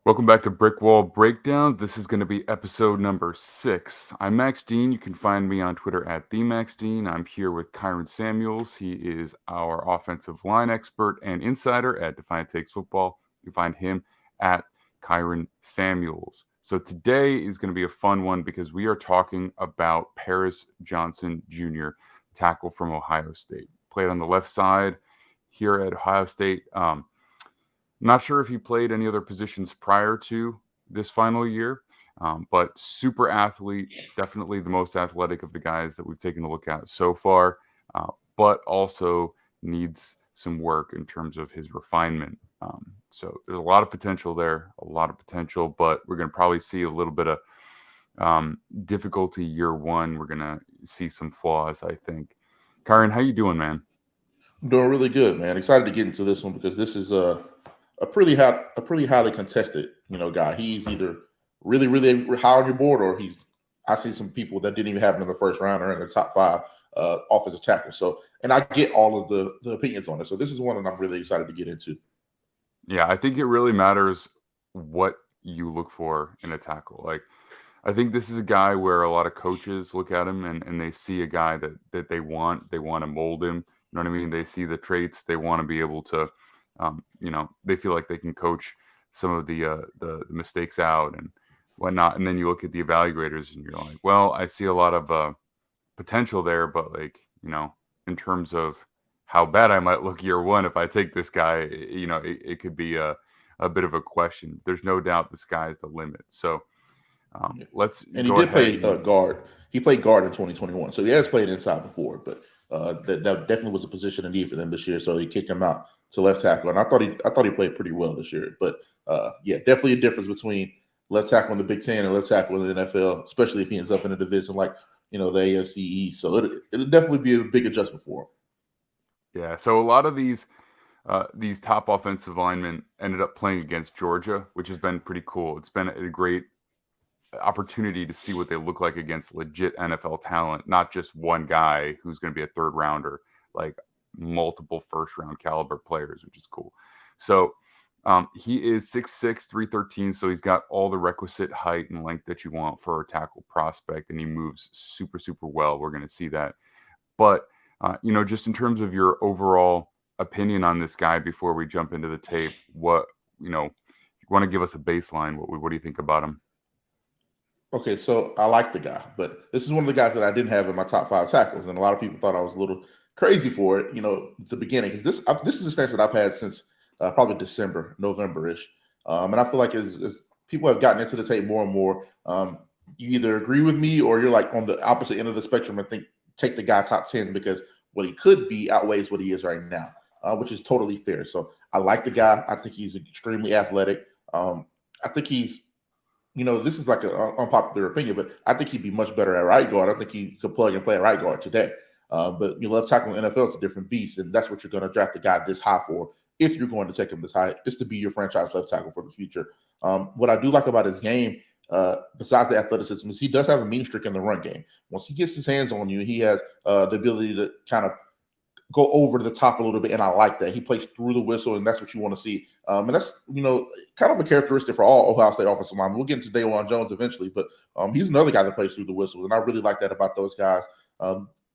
Welcome back to Brick Wall Breakdowns. This is going to be episode number 6. I'm Max Dean. You can find me on Twitter at @TheMaxDean. I'm here with Kyron Samuels. He is our offensive line expert and insider at Defiant Takes Football. You can find him at Kyron Samuels. So today is going to be a fun one because we are talking about Paris Johnson Jr., tackle from Ohio State. Played on the left side here at Ohio State. Not sure if he played any other positions prior to this final year, but super athlete, definitely the most athletic of the guys that we've taken a look at so far, but also needs some work in terms of his refinement. So there's a lot of potential there, but we're going to probably see a little bit of difficulty year one. We're going to see some flaws, I think. Kyron, how you doing, man? I'm doing really good, man. Excited to get into this one because this is a pretty highly contested, guy. He's either really high on your board, or he's I see some people that didn't even have him in the first round or in the top five offensive tackles. So, and I get all of the opinions on it. So this is one that I'm really excited to get into. Yeah, I think it really matters what you look for in a tackle. Like, I think this is a guy where a lot of coaches look at him and they see a guy that they want. They want to mold him. You know what I mean? They see the traits. They want to be able to, they feel like they can coach some of the mistakes out and whatnot. And then you look at the evaluators and you're like, well, I see a lot of potential there, but in terms of how bad I might look year one if I take this guy, it could be a bit of a question. There's no doubt the sky is the limit. So Yeah. let's And he go did ahead play and guard. He played guard in 2021, so he has played inside before. But that definitely was a position of need for them this year. So he kicked him out to left tackle, and I thought he played pretty well this year. But yeah, definitely a difference between left tackle in the Big Ten and left tackle in the NFL, especially if he ends up in a division like the AFC East. So it'll definitely be a big adjustment for him. yeah. So a lot of these top offensive linemen ended up playing against Georgia, which has been pretty cool. It's been a great opportunity to see what they look like against legit NFL talent, not just one guy who's going to be a third rounder, like multiple first round caliber players, which is cool. So he is 6'6", 313, so he's got all the requisite height and length that you want for a tackle prospect, and he moves super, super well. We're going to see that. But, just in terms of your overall opinion on this guy before we jump into the tape, you want to give us a baseline, what do you think about him? Okay, so I like the guy, but this is one of the guys that I didn't have in my top five tackles, and a lot of people thought I was a little crazy for it, at the beginning, because this is a stance that I've had since probably December, November ish, and I feel like as people have gotten into the tape more and more, you either agree with me or you're like on the opposite end of the spectrum and think take the guy top 10 because what he could be outweighs what he is right now, which is totally fair. So I like the guy. I think he's extremely athletic. I think he's this is like an unpopular opinion, but I think he'd be much better at right guard. I think he could plug and play at right guard today. But left tackle in the NFL is a different beast, and that's what you're going to draft the guy this high for. If you're going to take him this high, is to be your franchise left tackle for the future. What I do like about his game, besides the athleticism, is he does have a mean streak in the run game. Once he gets his hands on you, he has the ability to kind of go over the top a little bit, and I like that. He plays through the whistle, and that's what you want to see. And that's kind of a characteristic for all Ohio State offensive linemen. We'll get into Daewon Jones eventually, but he's another guy that plays through the whistle, and I really like that about those guys.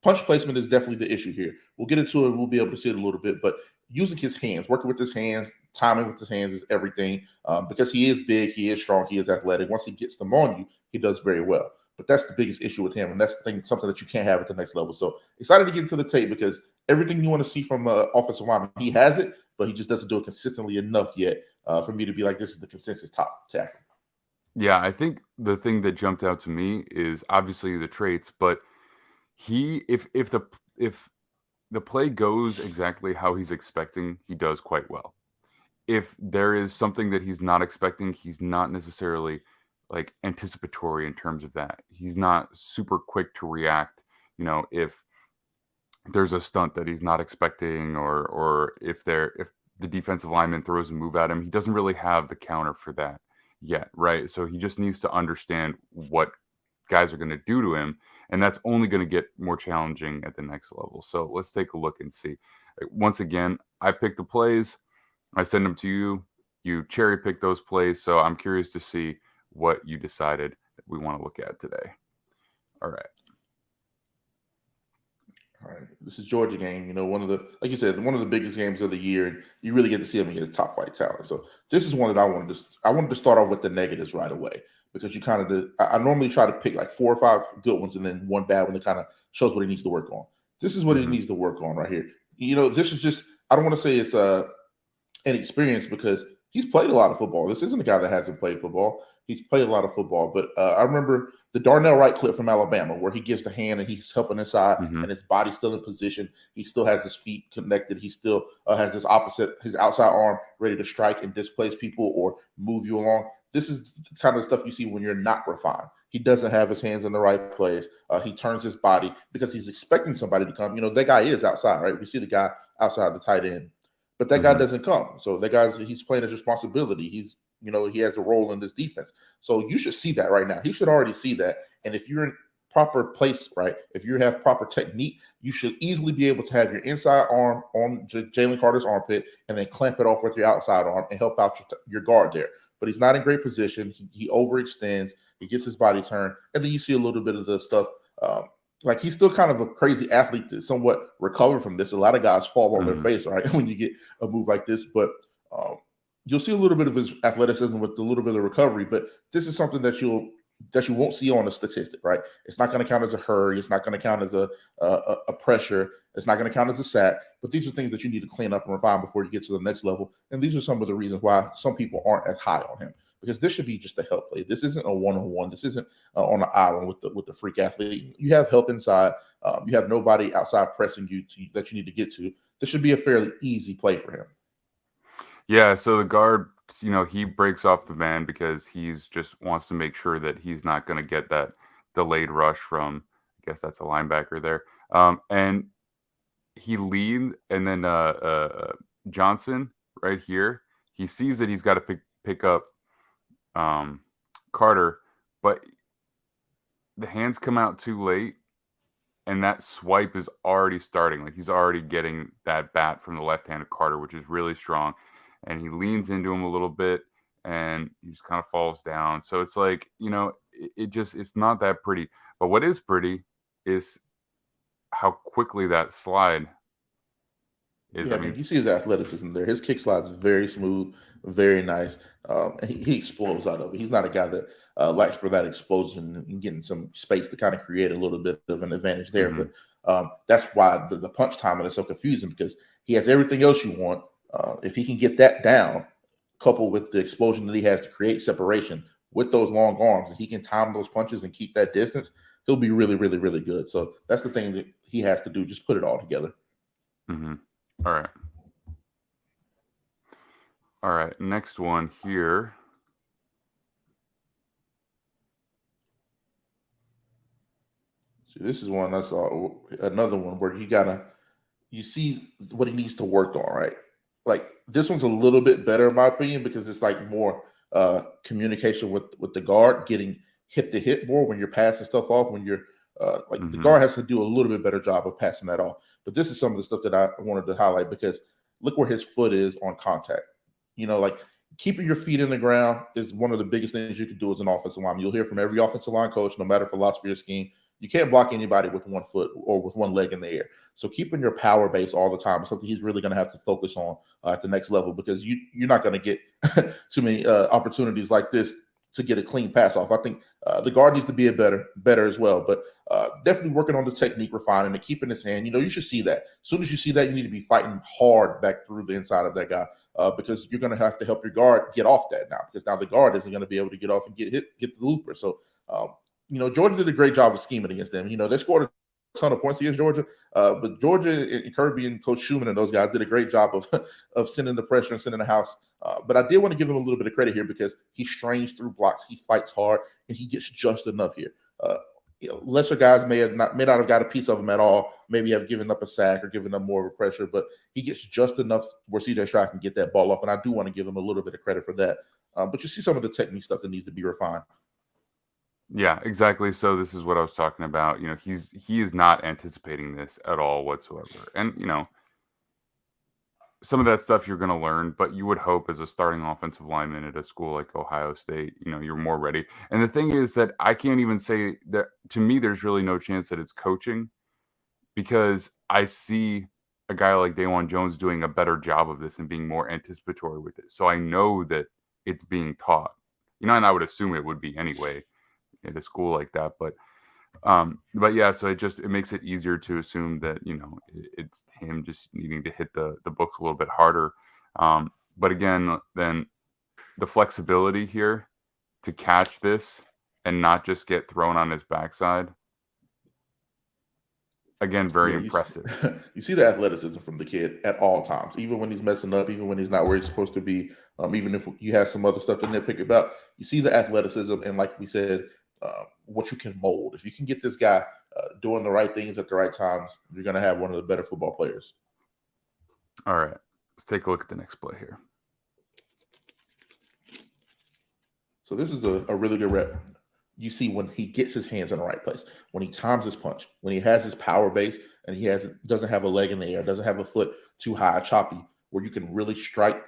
Punch placement is definitely the issue here. We'll get into it. We'll be able to see it a little bit, but using his hands, working with his hands, timing with his hands is everything. Because he is big, he is strong, he is athletic. Once he gets them on you, he does very well. But that's the biggest issue with him, and that's something that you can't have at the next level. So excited to get into the tape because everything you want to see from an offensive lineman, he has it, but he just doesn't do it consistently enough yet for me to be like, this is the consensus top tackle. Yeah, I think the thing that jumped out to me is obviously the traits, but if the play goes exactly how he's expecting, he does quite well. If there is something that he's not expecting, he's not necessarily like anticipatory in terms of that. He's not super quick to react, if there's a stunt that he's not expecting or if the defensive lineman throws a move at him, he doesn't really have the counter for that yet, right? So he just needs to understand what guys are going to do to him, and that's only going to get more challenging at the next level. So let's take a look and see. Once again, I pick the plays, I send them to you. you cherry pick those plays. So I'm curious to see what you decided that we want to look at today. All right. All right, this is Georgia game. One of the, like you said, one of the biggest games of the year, and you really get to see them against top flight talent. So this is one that I wanted to start off with the negatives right away, because you kind of I normally try to pick like 4 or 5 good ones and then one bad one that kind of shows what he needs to work on. This is what he needs to work on right here. This is just, I don't want to say it's an experience, because he's played a lot of football. This isn't a guy that hasn't played football. He's played a lot of football, but I remember the Darnell Wright clip from Alabama where he gives the hand and he's helping inside and his body's still in position. He still has his feet connected. He still has his outside arm ready to strike and displace people or move you along. This is the kind of stuff you see when you're not refined. He doesn't have his hands in the right place. He turns his body because he's expecting somebody to come. That guy is outside, right? We see the guy outside the tight end, but that guy doesn't come. So that he's playing his responsibility. He has a role in this defense. So you should see that right now. He should already see that. And if you're in proper place, right, if you have proper technique, you should easily be able to have your inside arm on Jalen Carter's armpit and then clamp it off with your outside arm and help out your guard there. But he's not in great position. He overextends. He gets his body turned. And then you see a little bit of the stuff. Like, he's still kind of a crazy athlete to somewhat recover from this. A lot of guys fall on their face, right, when you get a move like this. But you'll see a little bit of his athleticism with a little bit of recovery, but this is something that you won't see on a statistic, right? It's not going to count as a hurry. It's not going to count as a pressure. It's not going to count as a sack. But these are things that you need to clean up and refine before you get to the next level. And these are some of the reasons why some people aren't as high on him, because this should be just a help play. This isn't a one-on-one. This isn't on an island with the freak athlete. You have help inside. You have nobody outside pressing you that you need to get to. This should be a fairly easy play for him. Yeah, so the guard, he breaks off the man because he's just wants to make sure that he's not going to get that delayed rush from, I guess that's a linebacker there. And he leaned, and then Johnson right here, he sees that he's got to pick up Carter, but the hands come out too late, and that swipe is already starting. Like, he's already getting that bat from the left-handed Carter, which is really strong. And he leans into him a little bit, and he just kind of falls down. So it's like, it's not that pretty. But what is pretty is how quickly that slide is. Yeah, you see the athleticism there. His kick slide is very smooth, very nice. And he explodes out of it. He's not a guy that likes for that explosion and getting some space to kind of create a little bit of an advantage there. But that's why the punch timing is so confusing, because he has everything else you want. If he can get that down, coupled with the explosion that he has to create separation with those long arms, if he can time those punches and keep that distance, he'll be really, really, really good. So that's the thing that he has to do. Just put it all together. All right. Next one here. See, this is one I saw. Another one where you see what he needs to work on, right? Like, this one's a little bit better in my opinion, because it's like more communication with the guard, getting hip to hip more when you're passing stuff off. When you're the guard has to do a little bit better job of passing that off. But this is some of the stuff that I wanted to highlight, because look where his foot is on contact. Like, keeping your feet in the ground is one of the biggest things you can do as an offensive lineman. You'll hear from every offensive line coach, no matter philosophy or scheme, you can't block anybody with one foot or with one leg in the air. So keeping your power base all the time is something he's really going to have to focus on at the next level, because you're not going to get too many opportunities like this to get a clean pass off. I think the guard needs to be better as well, but definitely working on the technique, refining it, keeping his hand. You should see that. As soon as you see that, you need to be fighting hard back through the inside of that guy, because you're going to have to help your guard get off that now, because now the guard isn't going to be able to get off and get the looper. So, Georgia did a great job of scheming against them. They scored a ton of points against Georgia, but Georgia and Kirby and Coach Schumann and those guys did a great job of sending the pressure and sending the house. But I did want to give him a little bit of credit here, because he strains through blocks, he fights hard, and he gets just enough here. Lesser guys may not have got a piece of him at all, maybe have given up a sack or given up more of a pressure, but he gets just enough where CJ Stroud can get that ball off, and I do want to give him a little bit of credit for that. But you see some of the technique stuff that needs to be refined. Yeah, exactly. So this is what I was talking about. He is not anticipating this at all whatsoever. And, some of that stuff you're going to learn, but you would hope as a starting offensive lineman at a school like Ohio State, you're more ready. And the thing is that I can't even say that, to me, there's really no chance that it's coaching, because I see a guy like Dawan Jones doing a better job of this and being more anticipatory with it. So I know that it's being taught, and I would assume it would be anyway at a school like that. But yeah, so it makes it easier to assume that, it's him just needing to hit the books a little bit harder. But again, then the flexibility here to catch this and not just get thrown on his backside, again, very Yeah, impressive. you see the athleticism from the kid at all times, even when he's messing up, even when he's not where he's supposed to be. Even if you have some other stuff to nitpick about, you see the athleticism, and like we said, what you can mold. If you can get this guy doing the right things at the right times, you're going to have one of the better football players. All right, let's take a look at the next play here. So this is a really good rep. You see when he gets his hands in the right place, when he times his punch, when he has his power base, and he doesn't have a leg in the air, doesn't have a foot too high, choppy, where you can really strike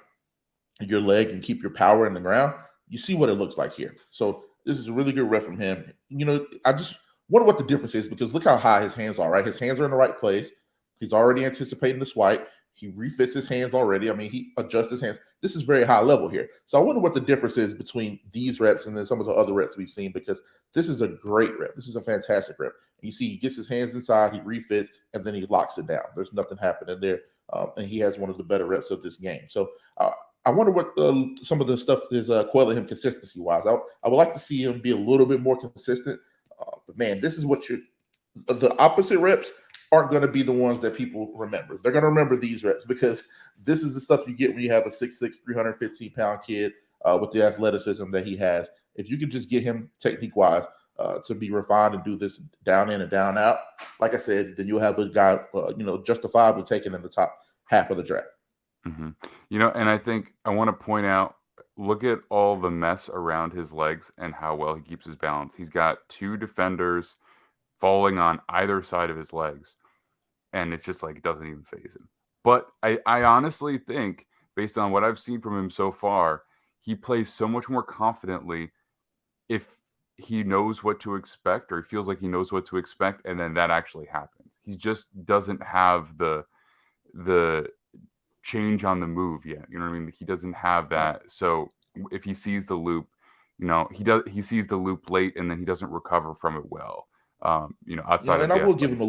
your leg and keep your power in the ground. You see what it looks like here. So this is a really good rep from him. I just wonder what the difference is, because look how high his hands are, right? His hands are in the right place. He's already anticipating the swipe. He refits his hands already. I mean, he adjusts his hands. This is very high level here. So I wonder what the difference is between these reps and then some of the other reps we've seen, because this is a great rep. This is a fantastic rep. You see, he gets his hands inside, he refits, and then he locks it down. There's nothing happening there. And he has one of the better reps of this game. So I wonder what some of the stuff is quelling him consistency-wise. I would like to see him be a little bit more consistent. But, man, this is what the opposite reps aren't going to be the ones that people remember. They're going to remember these reps, because this is the stuff you get when you have a 6'6", 315-pound kid with the athleticism that he has. If you could just get him technique-wise to be refined and do this down in and down out, like I said, then you'll have a guy, justifiably taken in the top half of the draft. Mm-hmm. And I think I want to point out, look at all the mess around his legs and how well he keeps his balance. He's got two defenders falling on either side of his legs, and it's just like it doesn't even faze him. But I honestly think, based on what I've seen from him so far, he plays so much more confidently if he knows what to expect, or he feels like he knows what to expect, and then that actually happens. He just doesn't have the change on the move yet. You know what I mean? He doesn't have that. So if he sees the loop, he sees the loop late, and then he doesn't recover from it well. Outside of And I the will give him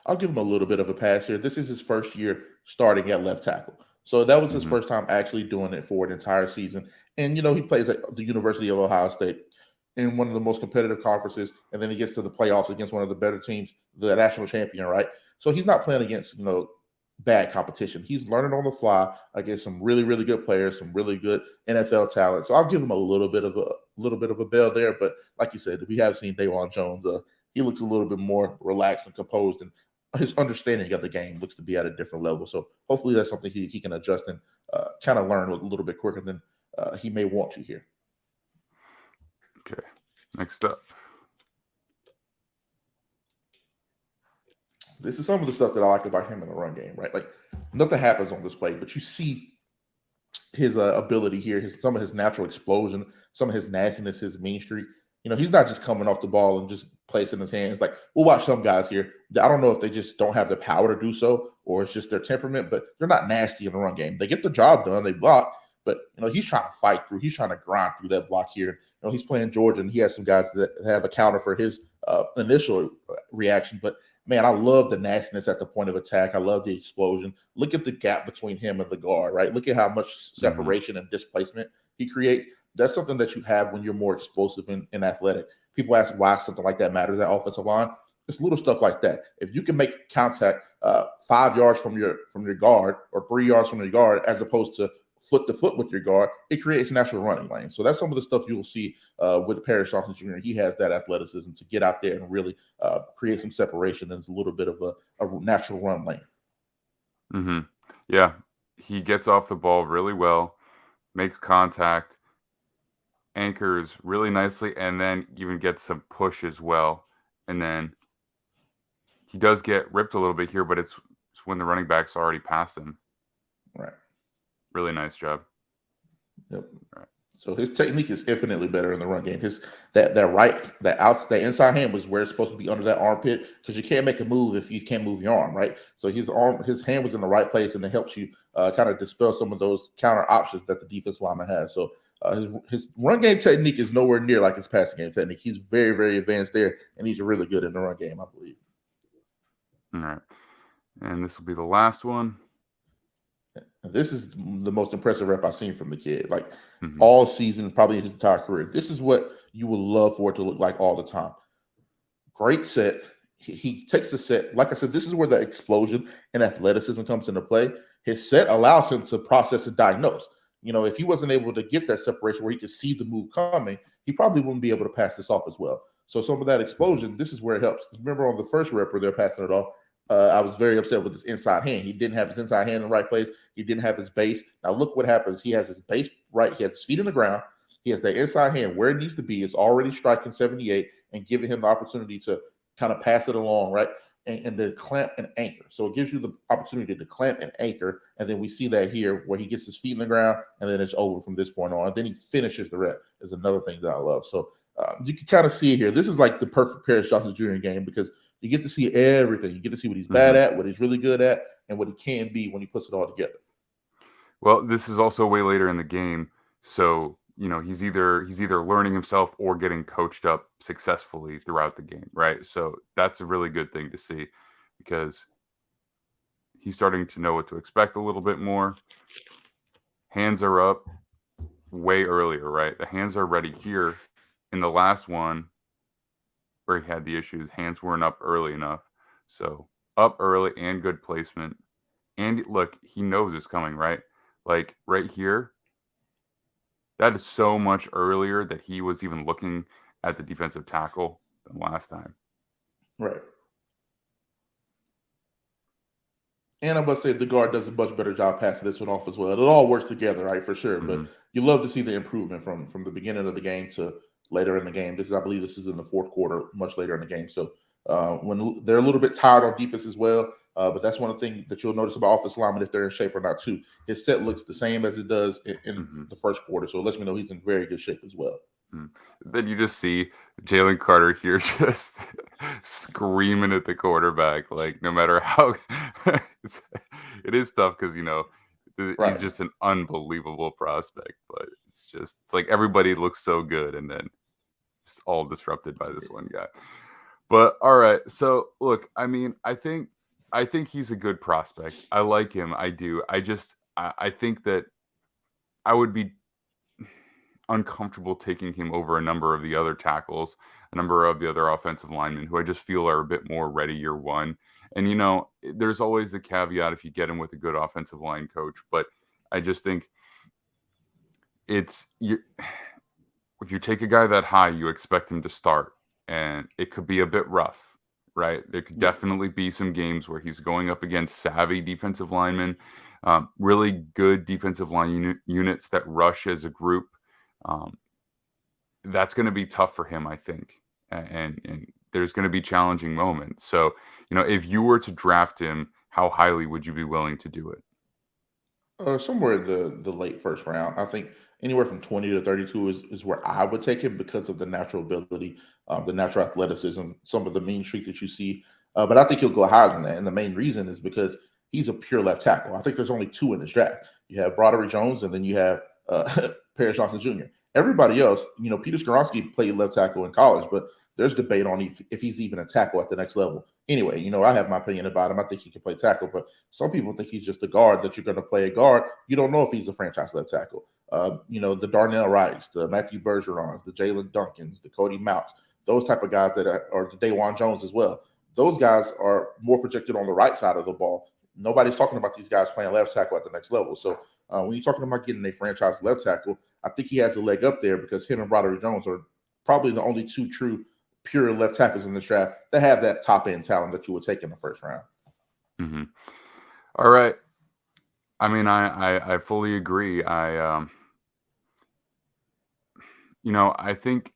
I'll give him a little bit of a pass here. This is his first year starting at left tackle. So that was his first time actually doing it for an entire season. And, he plays at the University of Ohio State in one of the most competitive conferences. And then he gets to the playoffs against one of the better teams, the national champion, right? So he's not playing against, bad competition. He's learning on the fly against some really, really good players, some really good NFL talent. So I'll give him a little bit of a bell there. But like you said, we have seen Dawan Jones. He looks a little bit more relaxed and composed, and his understanding of the game looks to be at a different level. So hopefully that's something he can adjust and kind of learn a little bit quicker than he may want to here. Okay, next up. This is some of the stuff that I like about him in the run game, right? Like, nothing happens on this play, but you see his ability here, some of his natural explosion, some of his nastiness, his mean streak. He's not just coming off the ball and just placing his hands. Like, we'll watch some guys here. I don't know if they just don't have the power to do so, or it's just their temperament, but they're not nasty in the run game. They get the job done, they block, but he's trying to fight through. He's trying to grind through that block here. He's playing Georgia, and he has some guys that have a counter for his initial reaction, but man, I love the nastiness at the point of attack. I love the explosion. Look at the gap between him and the guard, right? Look at how much separation and displacement he creates. That's something that you have when you're more explosive and athletic. People ask why something like that matters at offensive line. It's little stuff like that. If you can make contact 5 yards from your guard, or 3 yards from your guard, as opposed to foot to foot with your guard, it creates natural running lanes. So that's some of the stuff you will see with Paris Johnson Jr. He has that athleticism to get out there and really create some separation, and it's a little bit of a natural run lane. Mm-hmm. Yeah, he gets off the ball really well, makes contact, anchors really nicely, and then even gets some push as well. And then he does get ripped a little bit here, but it's when the running back's already past him. Right. Really nice job. Yep. Right. So his technique is infinitely better in the run game. His that inside hand was where it's supposed to be under that armpit because you can't make a move if you can't move your arm, right? So his hand was in the right place, and it helps you kind of dispel some of those counter options that the defense lineman has. So his run game technique is nowhere near like his passing game technique. He's very, very advanced there, and he's really good in the run game, I believe. All right. And this will be the last one. This is the most impressive rep I've seen from the kid, like Mm-hmm. all season, probably his entire career. This is what you would love for it to look like all the time. Great set. He takes the set. Like I said, this is where the explosion and athleticism comes into play. His set allows him to process and diagnose. If he wasn't able to get that separation where he could see the move coming, he probably wouldn't be able to pass this off as well. So some of that explosion, this is where it helps. Remember on the first rep where they're passing it off, I was very upset with his inside hand. He didn't have his inside hand in the right place. He didn't have his base. Now look what happens. He has his base right. He has his feet in the ground. He has that inside hand where it needs to be. It's already striking 78 and giving him the opportunity to kind of pass it along, right? And then clamp and anchor. So it gives you the opportunity to clamp and anchor. And then we see that here where he gets his feet in the ground and then it's over from this point on. And then he finishes the rep is another thing that I love. So you can kind of see it here. This is like the perfect Paris Johnson Jr. game because you get to see everything. You get to see what he's bad at, what he's really good at, and what he can be when he puts it all together. Well, this is also way later in the game, so he's either learning himself or getting coached up successfully throughout the game, right? So that's a really good thing to see because he's starting to know what to expect a little bit more. Hands are up way earlier, right? The hands are ready here. In the last one where he had the issues, hands weren't up early enough. So up early and good placement. And look, he knows it's coming, right? Like right here, that is so much earlier that he was even looking at the defensive tackle than last time. Right. And I'm about to say the guard does a much better job passing this one off as well. It all works together, right, for sure. But you love to see the improvement from the beginning of the game to later in the game. I believe this is in the fourth quarter, much later in the game. So when they're a little bit tired on defense as well, but that's one of the things that you'll notice about offensive linemen if they're in shape or not too. His set looks the same as it does in the first quarter, so it lets me know he's in very good shape as well. Then you just see Jalen Carter here just screaming at the quarterback, like no matter how it is tough because he's just an unbelievable prospect, but it's like everybody looks so good and then just all disrupted by this one guy. But all right, so look, I mean, I think he's a good prospect. I like him. I do. I think that I would be uncomfortable taking him over a number of the other tackles, a number of the other offensive linemen who I just feel are a bit more ready year one. And there's always the caveat if you get him with a good offensive line coach, but I just think if you take a guy that high, you expect him to start, and it could be a bit rough, right? There could definitely be some games where he's going up against savvy defensive linemen, really good defensive line units that rush as a group. That's going to be tough for him, I think, and there's going to be challenging moments. So, if you were to draft him, how highly would you be willing to do it? Somewhere in the late first round. I think anywhere from 20 to 32 is where I would take him because of the natural ability, the natural athleticism, some of the mean streak that you see. But I think he'll go higher than that. And the main reason is because he's a pure left tackle. I think there's only two in this draft. You have Broderick Jones, and then you have Paris Johnson Jr. Everybody else, Peter Skoronski played left tackle in college, but there's debate on if he's even a tackle at the next level. Anyway, I have my opinion about him. I think he can play tackle, but some people think he's just a guard that you're going to play a guard. You don't know if he's a franchise left tackle. The Darnell Wrights, the Matthew Bergerons, the Jalen Duncans, the Cody Mounts, those type of guys that are the Dawan Jones as well. Those guys are more projected on the right side of the ball. Nobody's talking about these guys playing left tackle at the next level. So when you're talking about getting a franchise left tackle, I think he has a leg up there because him and Broderick Jones are probably the only two true pure left tackles in this draft that have that top end talent that you would take in the first round. Mm-hmm. All right. I mean, I fully agree. I think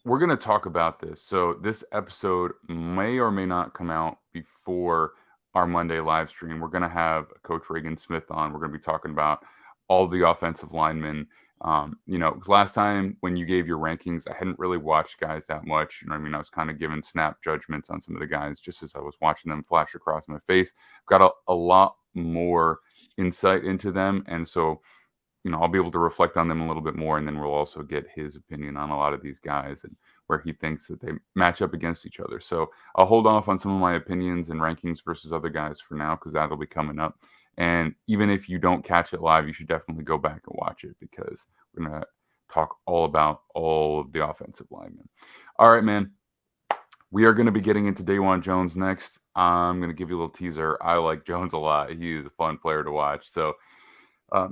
we're going to talk about this. So this episode may or may not come out before our Monday live stream, we're going to have Coach Reagan Smith on. We're going to be talking about all the offensive linemen. Because last time when you gave your rankings, I hadn't really watched guys that much. I was kind of giving snap judgments on some of the guys just as I was watching them flash across my face. Got a lot more insight into them. And so, I'll be able to reflect on them a little bit more, and then we'll also get his opinion on a lot of these guys and where he thinks that they match up against each other. So I'll hold off on some of my opinions and rankings versus other guys for now, because that'll be coming up. And even if you don't catch it live, you should definitely go back and watch it, because we're going to talk all about all of the offensive linemen. All right, man. We are going to be getting into Dajuan Jones next. I'm going to give you a little teaser. I like Jones a lot. He is a fun player to watch. So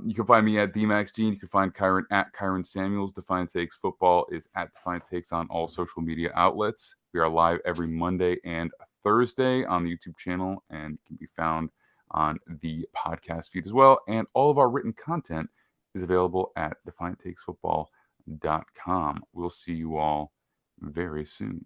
you can find me at DMaxGene. You can find Kyron at Kyron Samuels. Defiant Takes Football is at Defiant Takes on all social media outlets. We are live every Monday and Thursday on the YouTube channel, and can be found on the podcast feed as well. And all of our written content is available at DefiantTakesFootball.com. We'll see you all very soon.